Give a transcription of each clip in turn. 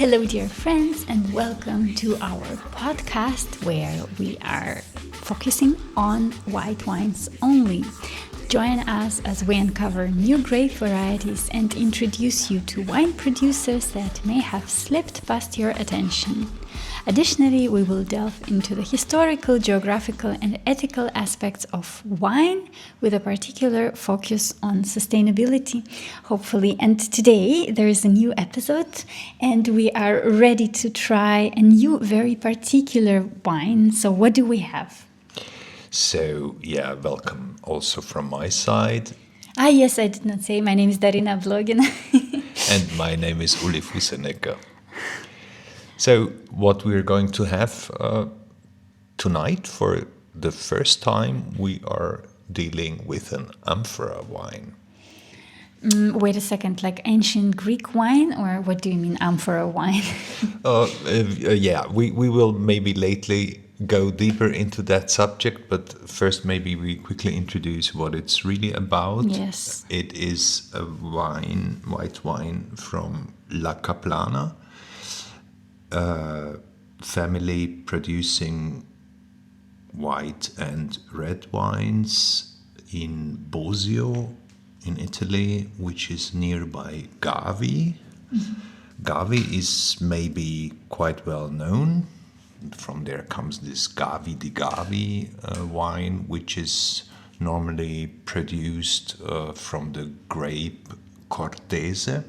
Hello, dear friends, and welcome to our podcast where we are focusing on white wines only. Join us as we uncover new grape varieties and introduce you to wine producers that may have slipped past your attention. Additionally, we will delve into the historical, geographical, and ethical aspects of wine with a particular focus on sustainability, hopefully. And today there is a new episode and we are ready to try a new, very particular wine. So what do we have? So, welcome also from my side. Yes, I did not say. My name is Darina Vlogin. And my name is Uli Fusenecker. So, what we're going to have tonight, for the first time, we are dealing with an Amphora wine. Wait a second, like ancient Greek wine, or what do you mean Amphora wine? We will maybe lately go deeper into that subject, but first maybe we quickly introduce what it's really about. Yes. It is a white wine from La Caplana, family producing white and red wines in Bosio in Italy, which is nearby Gavi. Mm-hmm. Gavi is maybe quite well known. From there comes this Gavi di Gavi wine, which is normally produced from the grape Cortese.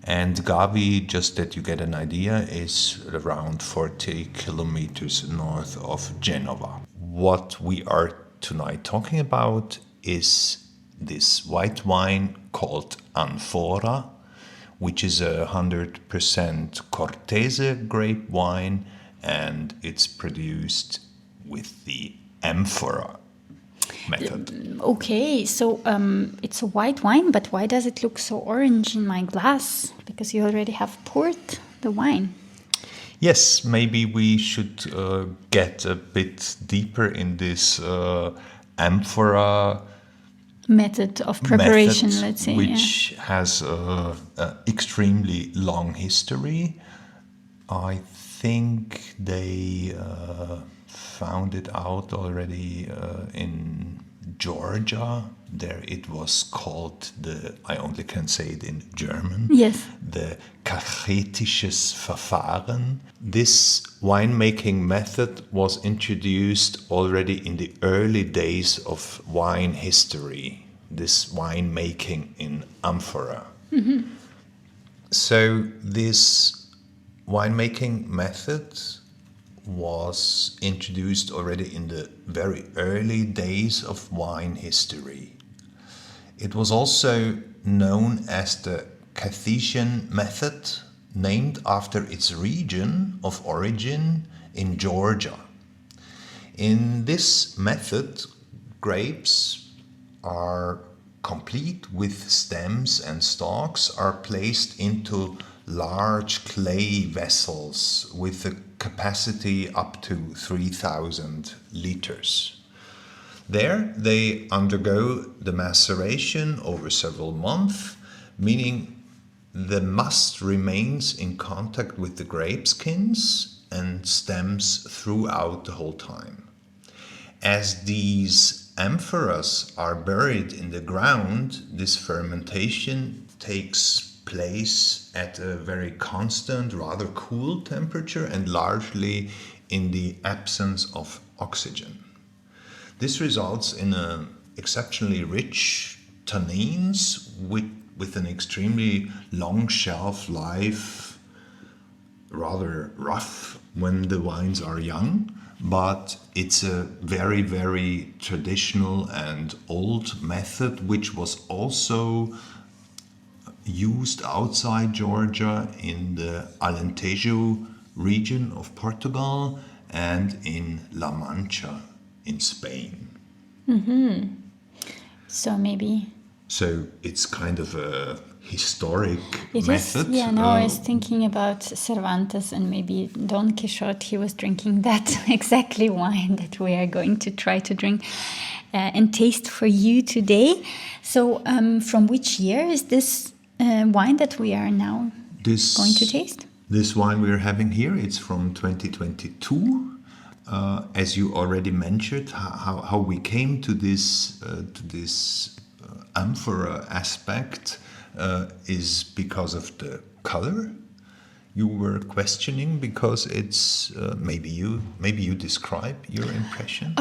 And Gavi, just that you get an idea, is around 40 kilometers north of Genova. What we are tonight talking about is this white wine called Anfora, which is 100% Cortese grape wine, and it's produced with the Amphora method. Okay, so it's a white wine, but why does it look so orange in my glass? Because you already have poured the wine. Yes, maybe we should get a bit deeper in this Amphora method of preparation, method, let's say. Which has an extremely long history. I think they found it out already in Georgia. There it was called I only can say it in German. Yes. The Cachetisches Verfahren. This winemaking method was introduced already in the early days of wine history. This winemaking in Amphora. Mm-hmm. So this winemaking method was introduced already in the very early days of wine history. It was also known as the Cathesian method, named after its region of origin in Georgia. In this method, grapes are complete with stems and stalks are placed into large clay vessels with a capacity up to 3,000 liters. There they undergo the maceration over several months, meaning the must remains in contact with the grape skins and stems throughout the whole time. As these amphoras are buried in the ground, this fermentation takes place at a very constant, rather cool temperature and largely in the absence of oxygen. This results in an exceptionally rich tannins with an extremely long shelf life, rather rough when the wines are young, but it's a very, very traditional and old method which was also used outside Georgia in the Alentejo region of Portugal and in La Mancha in Spain. Mm-hmm. So it's kind of a historic it method. I was thinking about Cervantes and maybe Don Quixote. He was drinking that exactly wine that we are going to try to drink and taste for you today. So from which year is this wine that we are now going to taste? This wine we're having here, it's from 2022. As you already mentioned, how we came to this amphora aspect is because of the color. You were questioning because it's maybe you describe your impression.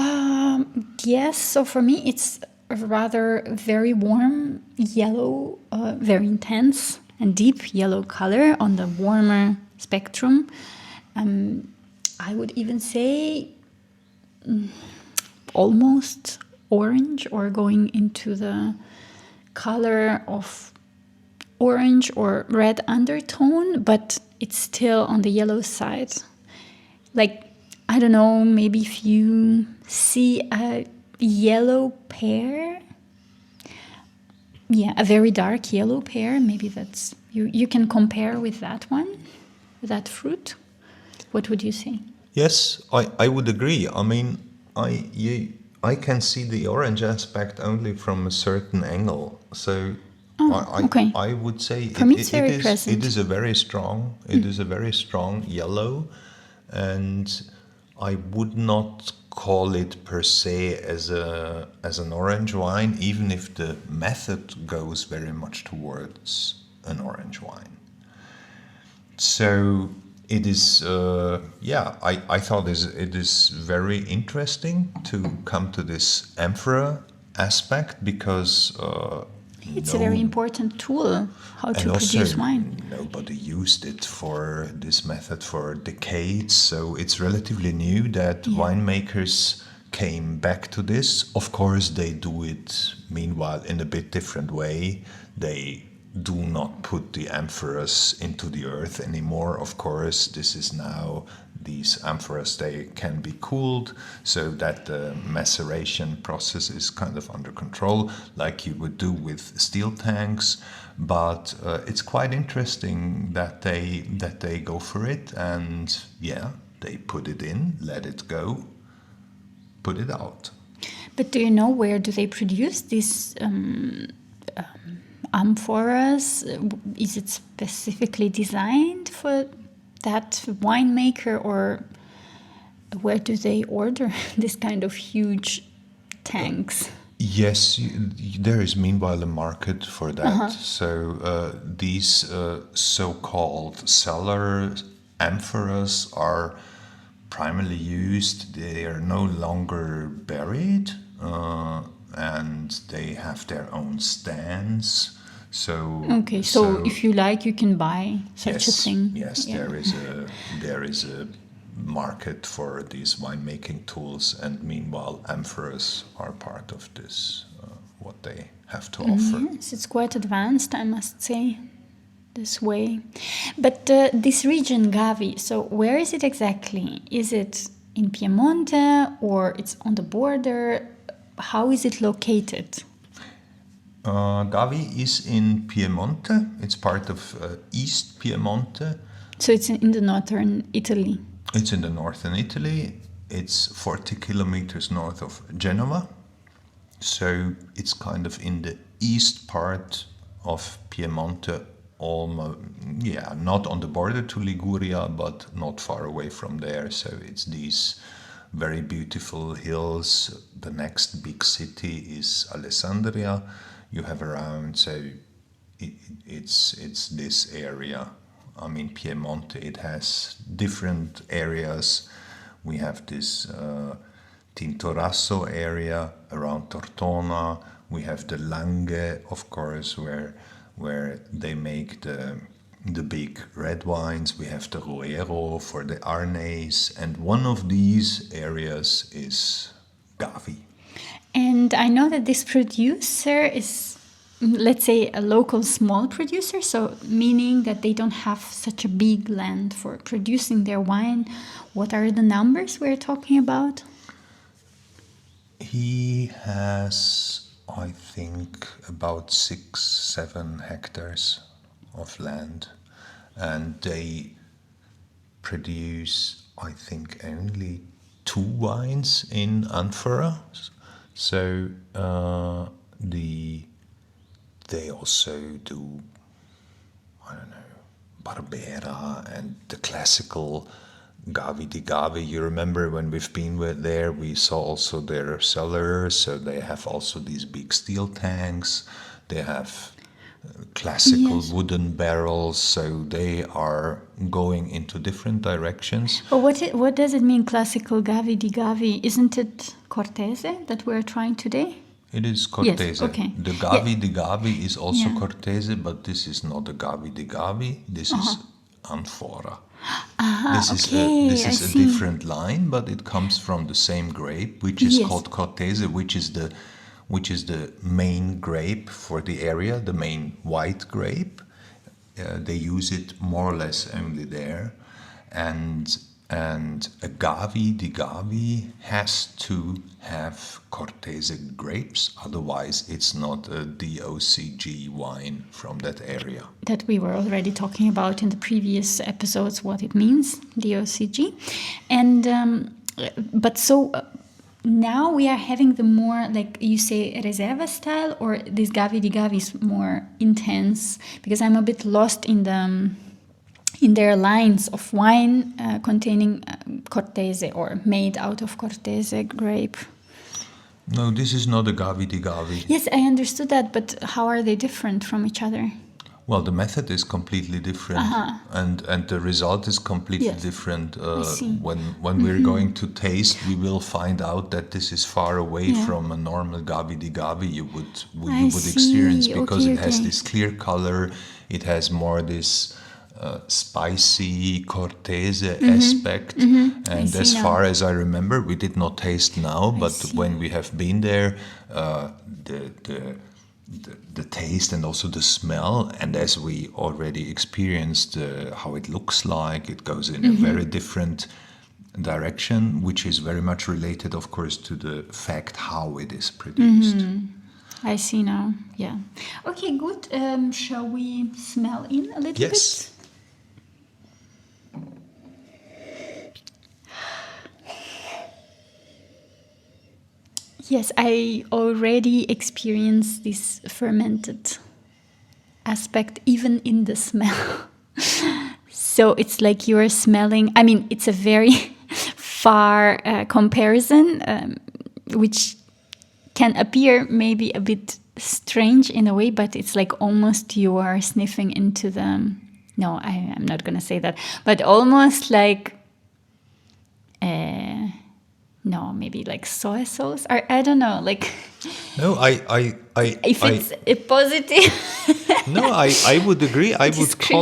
Yes, so for me it's a rather very warm yellow, very intense and deep yellow color on the warmer spectrum. I would even say almost orange, or going into the color of orange or red undertone, but it's still on the yellow side. Like, I don't know, maybe if you see a yellow pear, a very dark yellow pear, maybe that's, you can compare with that one, with that fruit. What would you say? Yes, I would agree. I mean, I can see the orange aspect only from a certain angle. So Okay. I would say For me it's very present. it is a very strong yellow, and I would not call it per se as an orange wine, even if the method goes very much towards an orange wine. So it is, I thought it is very interesting to come to this Amphora aspect, because It's a very important tool, how to produce wine. Nobody used it for this method for decades, so it's relatively new that winemakers came back to this. Of course, they do it meanwhile in a bit different way. They do not put the amphoras into the earth anymore. Of course, this is now, these amphoras, they can be cooled so that the maceration process is kind of under control, like you would do with steel tanks. But it's quite interesting that they go for it, and they put it in, let it go, put it out. But do you know where do they produce these amphoras? Is it specifically designed for that winemaker, or where do they order this kind of huge tanks? Yes, there is meanwhile a market for that. So these so-called cellar amphoras are primarily used. They are no longer buried, and they have their own stands. So if you like, you can buy such a thing. Yes, there is a market for these winemaking tools, and meanwhile amphoras are part of this, what they have to offer. Yes, it's quite advanced, I must say, this way. But this region, Gavi, so where is it exactly? Is it in Piemonte, or it's on the border? How is it located? Gavi is in Piemonte. It's part of East Piemonte. So it's in the northern Italy. It's in the northern Italy. It's 40 kilometers north of Genova. So it's kind of in the east part of Piemonte, almost, not on the border to Liguria, but not far away from there. So it's these very beautiful hills. The next big city is Alessandria. You have around, so it's this area. I mean, Piemonte, it has different areas. We have this Tintorasso area around Tortona. We have the Langhe, of course, where they make the big red wines. We have the Roero for the Arnais, and one of these areas is Gavi. And I know that this producer is, let's say, a local small producer, so meaning that they don't have such a big land for producing their wine. What are the numbers we're talking about? He has, I think, about 6-7 hectares of land, and they produce, I think, only 2 wines in Anfora. So they also do, I don't know, Barbera and the classical Gavi di Gavi. You remember when we've been there, we saw also their cellars. So they have also these big steel tanks. They have classical Yes. wooden barrels. So they are going into different directions. But what does it mean, classical Gavi di Gavi? Isn't it Cortese that we're trying today? It is Cortese. okay. The Gavi di Gavi is also Yeah. Cortese, but this is not a Gavi di Gavi. This is Anfora. This is okay, this I is a see. different line, but it comes from the same grape, which is Yes. called Cortese, which is the main grape for the area, the main white grape. They use it more or less only there, and a Gavi di Gavi has to have Cortese grapes, otherwise it's not a DOCG wine from that area. That we were already talking about in the previous episodes, what it means, DOCG. And but so now we are having the more, like you say, reserva style, or this Gavi di Gavi is more intense, because I'm a bit lost in their lines of wine containing Cortese or made out of Cortese grape. No, this is not a Gavi di Gavi. Yes, I understood that, but how are they different from each other? Well, the method is completely different, and the result is completely Yes. different. see. When we're going to taste, we will find out that this is far away Yeah. from a normal Gavi di Gavi you would I experience, see. because Okay, it has okay. this clear color, it has more this spicy Cortese aspect, and see as now. far as I remember, we did not taste now, but see. when we have been there, the taste and also the smell, and as we already experienced how it looks like, it goes in a very different direction, which is very much related, of course, to the fact how it is produced. I see now. Yeah. Okay, good. Shall we smell in a little Yes. bit? Yes, I already experienced this fermented aspect even in the smell. So it's like you're smelling, I mean, it's a very far comparison, which can appear maybe a bit strange in a way, but it's like almost you are sniffing into the, no, I'm not going to say that, but almost like, no, maybe like soy sauce, or I don't know, like No, if it's a positive. no, I would agree. I would Description.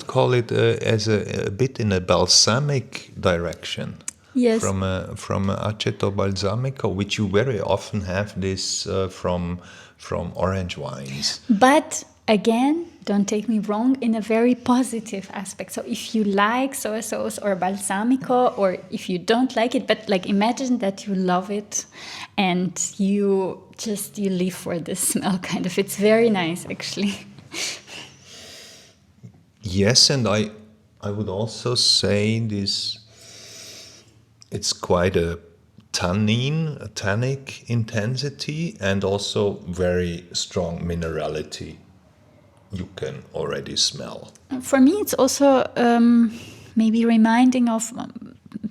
call it as a bit in a balsamic direction. Yes. From aceto balsamico, which you very often have this from orange wines. But again, don't take me wrong, in a very positive aspect. So if you like soy sauce or balsamico, or if you don't like it, but like imagine that you love it and you live for this smell kind of. It's very nice actually. Yes, and I would also say this. It's quite a tannic intensity, and also very strong minerality. You can already smell. For me, it's also maybe reminding of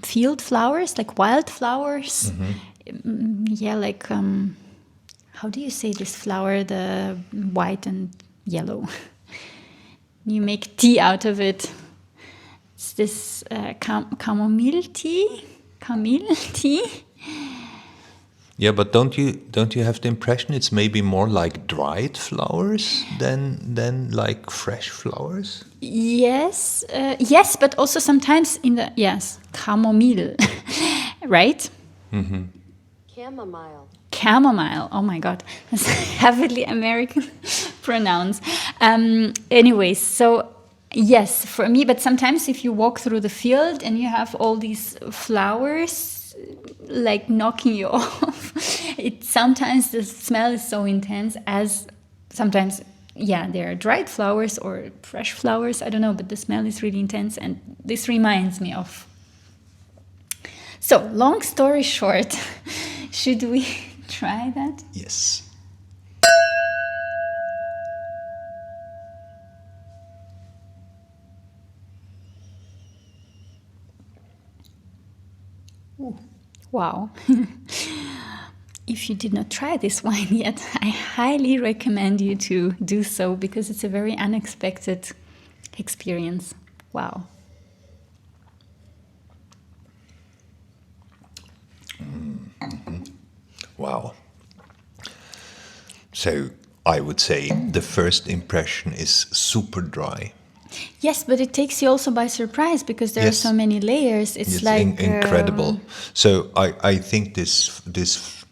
field flowers, like wild flowers. Yeah, like how do you say this flower? The white and yellow. You make tea out of it. It's this chamomile tea. Camille tea. Yeah, but don't you have the impression it's maybe more like dried flowers than like fresh flowers? Yes, yes, but also sometimes chamomile, right? Chamomile. Chamomile. Oh my God, that's heavily American pronounce. Anyways, so yes, for me. But sometimes if you walk through the field and you have all these flowers like knocking you off, sometimes the smell is so intense, as sometimes, yeah, there are dried flowers or fresh flowers, I don't know, but the smell is really intense, and this reminds me of. So, long story short, should we try that? Yes. Wow. If you did not try this wine yet, I highly recommend you to do so because it's a very unexpected experience. Wow. Wow. So I would say the first impression is super dry. Yes, but it takes you also by surprise because there are Yes. so many layers. It's like incredible. So I think this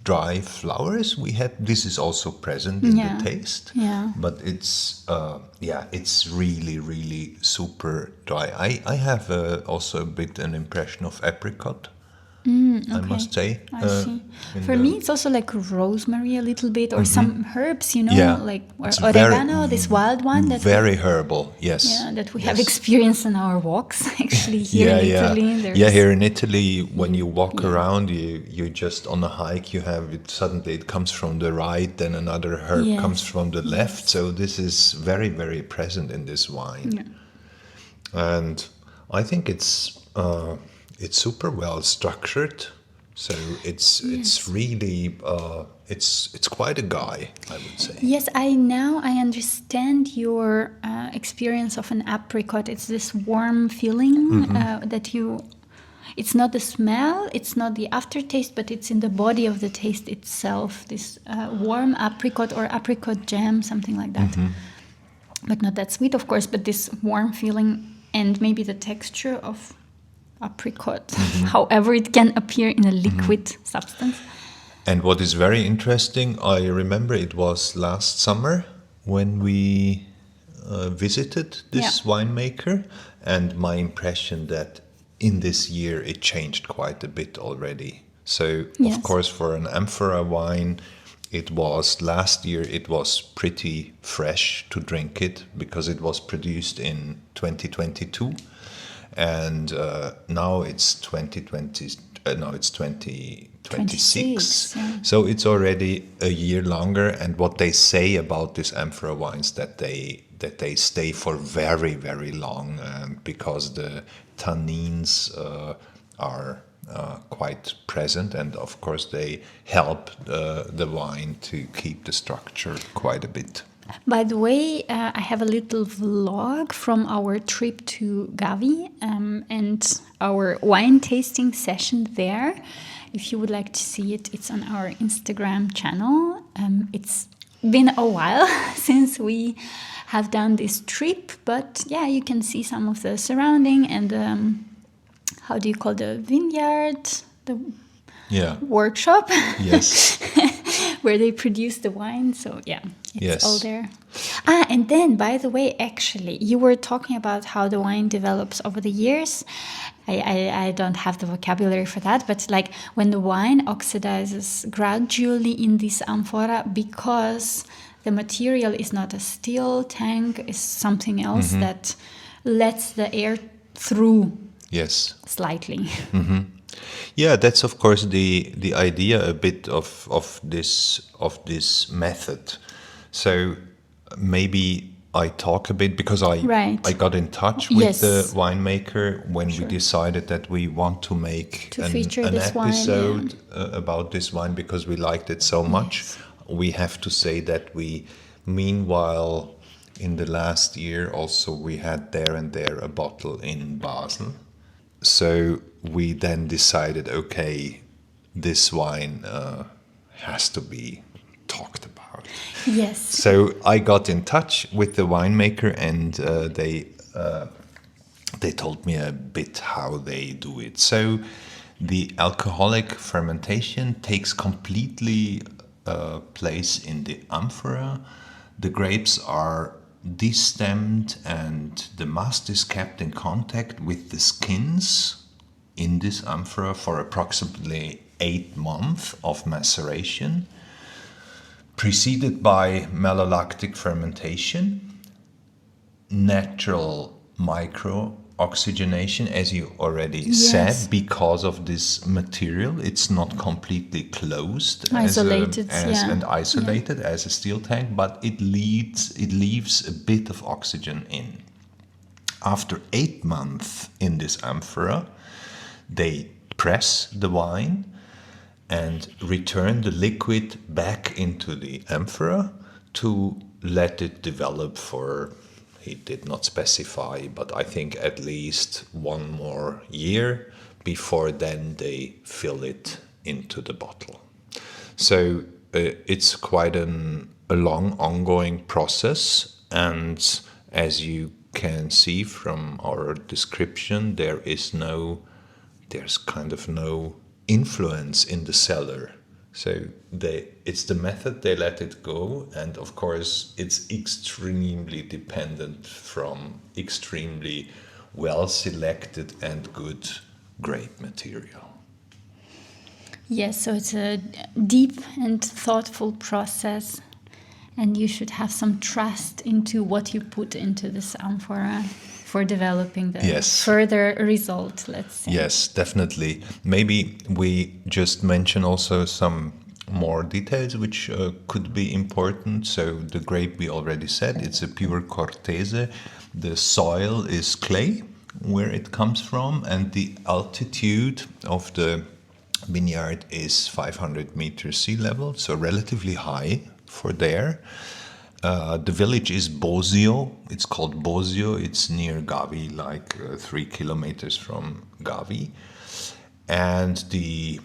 dry flowers we had, this is also present in Yeah. the taste. Yeah. But it's really super dry. I have also a bit an impression of apricot. I must say. I see. in For the- me, it's also like rosemary a little bit, or some herbs, Yeah. like or It's oregano, this wild one that very herbal. Yes. that we have Yes. experienced on our walks. Actually, here in Italy, there's Yeah, here in Italy, when you walk around, you just on a hike, you have it suddenly it comes from the right, then another herb Yes. comes from the left. So this is very present in this wine, and I think it's super well structured. So it's really it's quite a guy, I would say. Yes, I understand your experience of an apricot. It's this warm feeling that you. It's not the smell, it's not the aftertaste, but it's in the body of the taste itself. This warm apricot or apricot jam, something like that. But not that sweet, of course. But this warm feeling and maybe the texture of apricot, however it can appear in a liquid substance. And what is very interesting, I remember it was last summer when we visited this winemaker, and my impression that in this year it changed quite a bit already. So, of course, for an Amphora wine, it was last year, it was pretty fresh to drink it because it was produced in 2022. And now it's 2020. No, it's 2026. Yeah. So it's already a year longer. And what they say about these Amphora wines that they stay for very long because the tannins are quite present, and of course they help the wine to keep the structure quite a bit. By the way, I have a little vlog from our trip to Gavi and our wine tasting session there. If you would like to see it, it's on our Instagram channel. It's been a while since we have done this trip, but yeah, you can see some of the surrounding and how do you call the vineyard? The workshop. Yes. Where they produce the wine. So yeah, it's all there. And then, by the way, actually, you were talking about how the wine develops over the years. I don't have the vocabulary for that, but like when the wine oxidizes gradually in this amphora because the material is not a steel tank, is something else that lets the air through. Yes. Slightly. Yeah, that's of course the idea a bit of this method. So maybe I talk a bit because I got in touch with the winemaker when we decided that we want to make an episode about this wine because we liked it so much. We have to say that we, meanwhile, in the last year also we had there and there a bottle in Basel. So we then decided, okay, this wine has to be talked about. Yes. So I got in touch with the winemaker, and they told me a bit how they do it. So the alcoholic fermentation takes completely place in the amphora. The grapes are destemmed and the must is kept in contact with the skins in this amphora for approximately 8 months of maceration, preceded by malolactic fermentation, natural micro-oxygenation, as you already said, because of this material. It's not completely closed and isolated as a steel tank, but it leaves a bit of oxygen in. After 8 months in this amphora, they press the wine and return the liquid back into the amphora to let it develop for, he did not specify, but I think at least 1 more year before then they fill it into the bottle. So it's quite a long ongoing process, and as you can see from our description, there's kind of no influence in the cellar. So it's the method, they let it go, and of course it's extremely dependent from extremely well selected and good grape material. Yes, so it's a deep and thoughtful process, and you should have some trust into what you put into this amphora for developing the further result, let's say. Yes, definitely. Maybe we just mention also some more details which could be important. So the grape, we already said, it's a pure Cortese. The soil is clay, where it comes from, and the altitude of the vineyard is 500 meters sea level, so relatively high for there. The village is Bosio. It's called Bosio. It's near Gavi, like 3 kilometers from Gavi. And the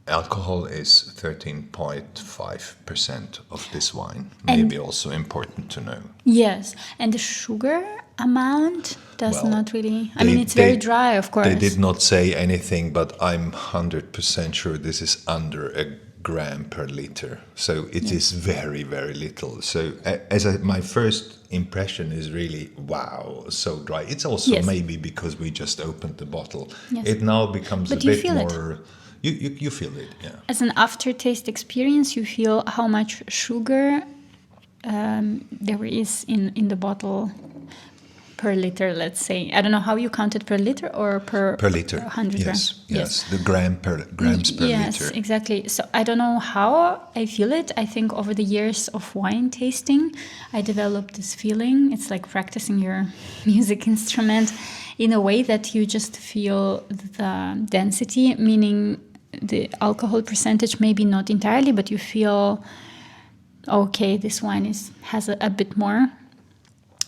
alcohol is 13.5% of this wine. Maybe also important to know. Yes, and the sugar amount does not really... I mean, it's very dry, of course. They did not say anything, but I'm 100% sure this is under a gram per liter. So it is very, very little. So my first impression is really, wow, so dry. It's also maybe because we just opened the bottle. Yes. It now becomes a bit more... You feel it, yeah. As an aftertaste experience, you feel how much sugar there is in the bottle per liter, let's say. I don't know how you count it, per liter or per liter. 100 grams. Yes, the grams per liter. Yes, exactly. So I don't know how I feel it. I think over the years of wine tasting, I developed this feeling. It's like practicing your music instrument in a way that you just feel the density, meaning the alcohol percentage, maybe not entirely, but you feel, okay, this wine has a bit more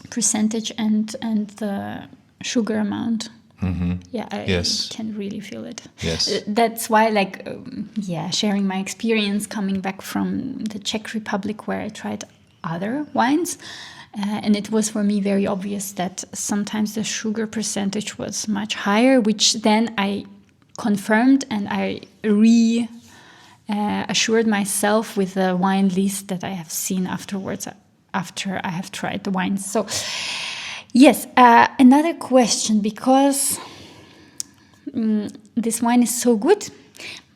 percentage and the sugar amount. Mm-hmm. Yeah, I can really feel it. Yes. That's why, sharing my experience coming back from the Czech Republic where I tried other wines, and it was for me very obvious that sometimes the sugar percentage was much higher, which then I confirmed and I assured myself with the wine list that I have seen afterwards after I have tried the wines. So yes, another question, because this wine is so good,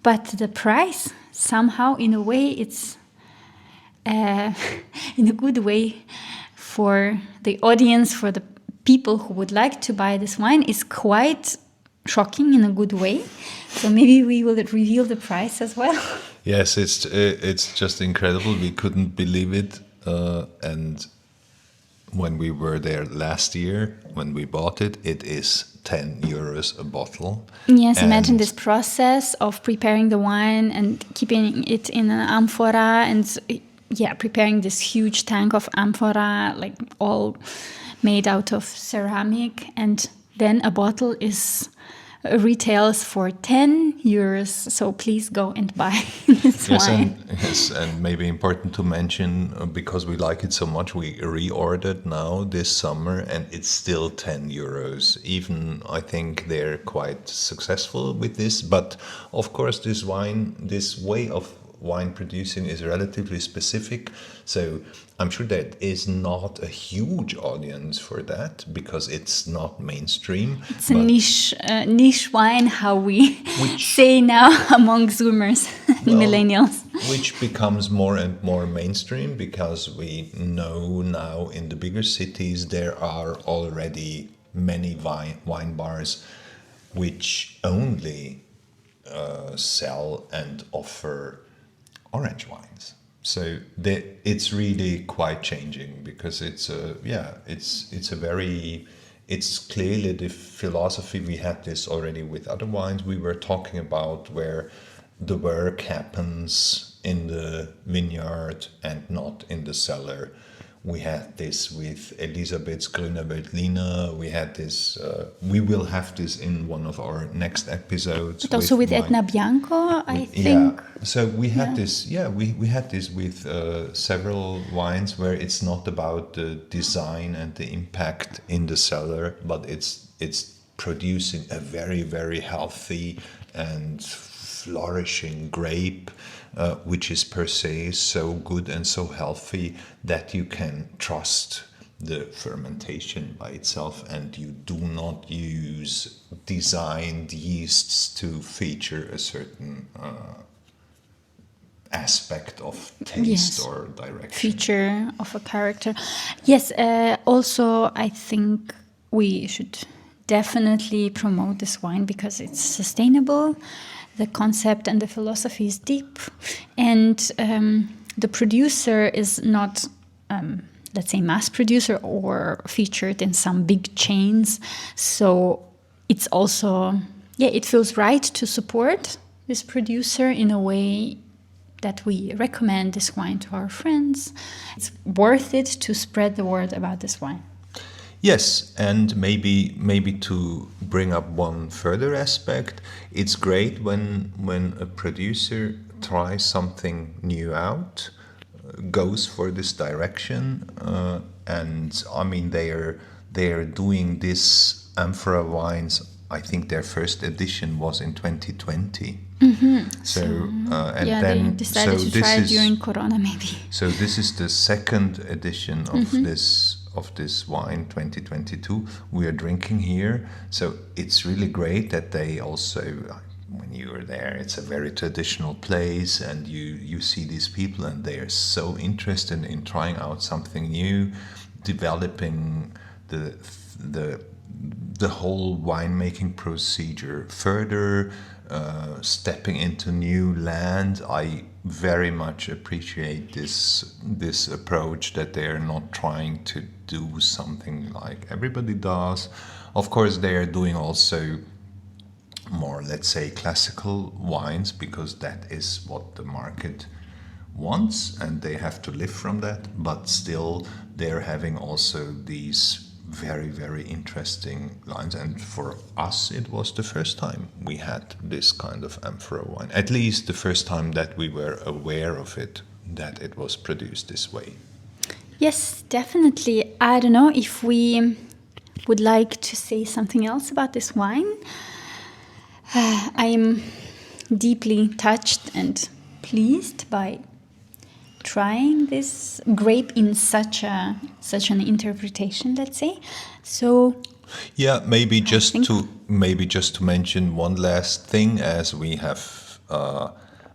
but the price somehow in a way it's in a good way for the audience, for the people who would like to buy this wine, is quite shocking in a good way. So maybe we will reveal the price as well. Yes, it's just incredible. We couldn't believe it. And when we were there last year, when we bought it, it is 10 euros a bottle. Yes, imagine this process of preparing the wine and keeping it in an amphora and preparing this huge tank of amphora, like all made out of ceramic. And then a bottle retails for 10 euros. So please go and buy this wine. And maybe important to mention, because we like it so much, we reordered now this summer and it's still 10 euros. Even I think they're quite successful with this. But of course, this way of wine producing is relatively specific. So I'm sure there is not a huge audience for that because it's not mainstream. It's a niche wine, how we say now among Zoomers and millennials. Which becomes more and more mainstream because we know now in the bigger cities there are already many wine bars which only sell and offer orange wines. So it's really quite changing because it's a very it's clearly the philosophy. We had this already with other wines we were talking about, where the work happens in the vineyard and not in the cellar. We had this with Elisabeth's Grüner Veltliner. We had this. We will have this in one of our next episodes. But also with Etna Bianco, I think. Yeah. So we had this. Yeah, we had this with several wines where it's not about the design and the impact in the cellar, but it's producing a very, very healthy and flourishing grape, which is per se so good and so healthy that you can trust the fermentation by itself, and you do not use designed yeasts to feature a certain aspect of taste or direction. Feature of a character. Yes, also I think we should definitely promote this wine because it's sustainable. The concept and the philosophy is deep, and the producer is not, let's say, mass producer or featured in some big chains. So it's also, it feels right to support this producer in a way that we recommend this wine to our friends. It's worth it to spread the word about this wine. Yes, and maybe to bring up one further aspect, it's great when a producer tries something new out, goes for this direction, and I mean they are doing this Amphora wines. I think their first edition was in 2020. Mm-hmm. So and then they decided to try it during Corona, maybe. So this is the second edition of this wine, 2022. We are drinking here, so it's really great that they also, when you are there, it's a very traditional place, and you see these people, and they are so interested in trying out something new, developing the whole winemaking procedure further, stepping into new land. I very much appreciate this approach, that they are not trying to do something like everybody does. Of course, they are doing also more, let's say, classical wines, because that is what the market wants, and they have to live from that. But still, they're having also these very, very interesting lines, and for us it was the first time we had this kind of Amphora wine, at least the first time that we were aware of it, that it was produced this way. Yes, definitely. I don't know if we would like to say something else about this wine. I am deeply touched and pleased by trying this grape in such an interpretation, let's say. So yeah, maybe just to mention one last thing, as we have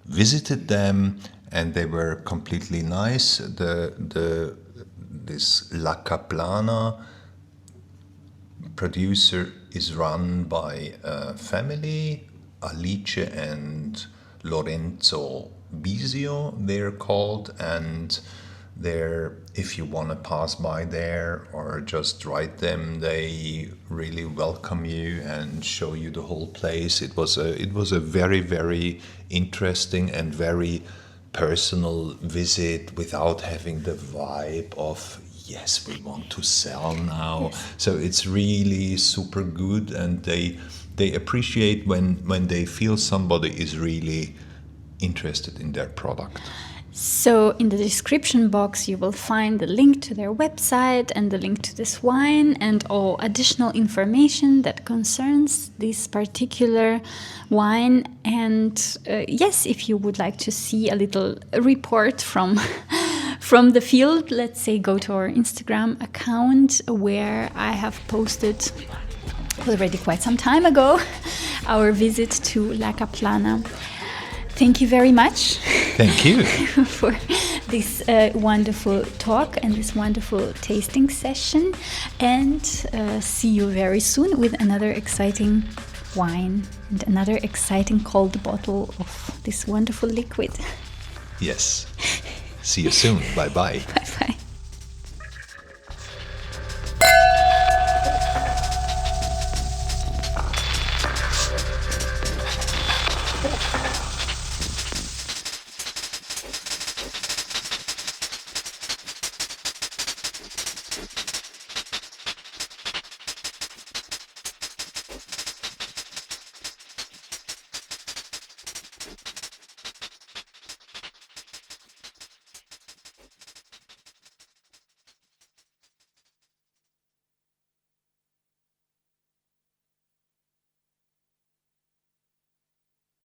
visited them and they were completely nice. This La Caplana producer is run by a family, Alice and Lorenzo Bisio, they're called, and they're, if you want to pass by there or just write them, they really welcome you and show you the whole place. It was a very, very interesting and very personal visit, without having the vibe of, yes, we want to sell now. So it's really super good, and they appreciate when they feel somebody is really interested in their product. So in the description box you will find the link to their website and the link to this wine and all additional information that concerns this particular wine. And yes, if you would like to see a little report from the field, let's say, go to our Instagram account, where I have posted already quite some time ago our visit to La Caplana. Thank you very much. Thank you for this wonderful talk and this wonderful tasting session. And see you very soon with another exciting wine and another exciting cold bottle of this wonderful liquid. Yes. See you soon. Bye-bye. Bye-bye.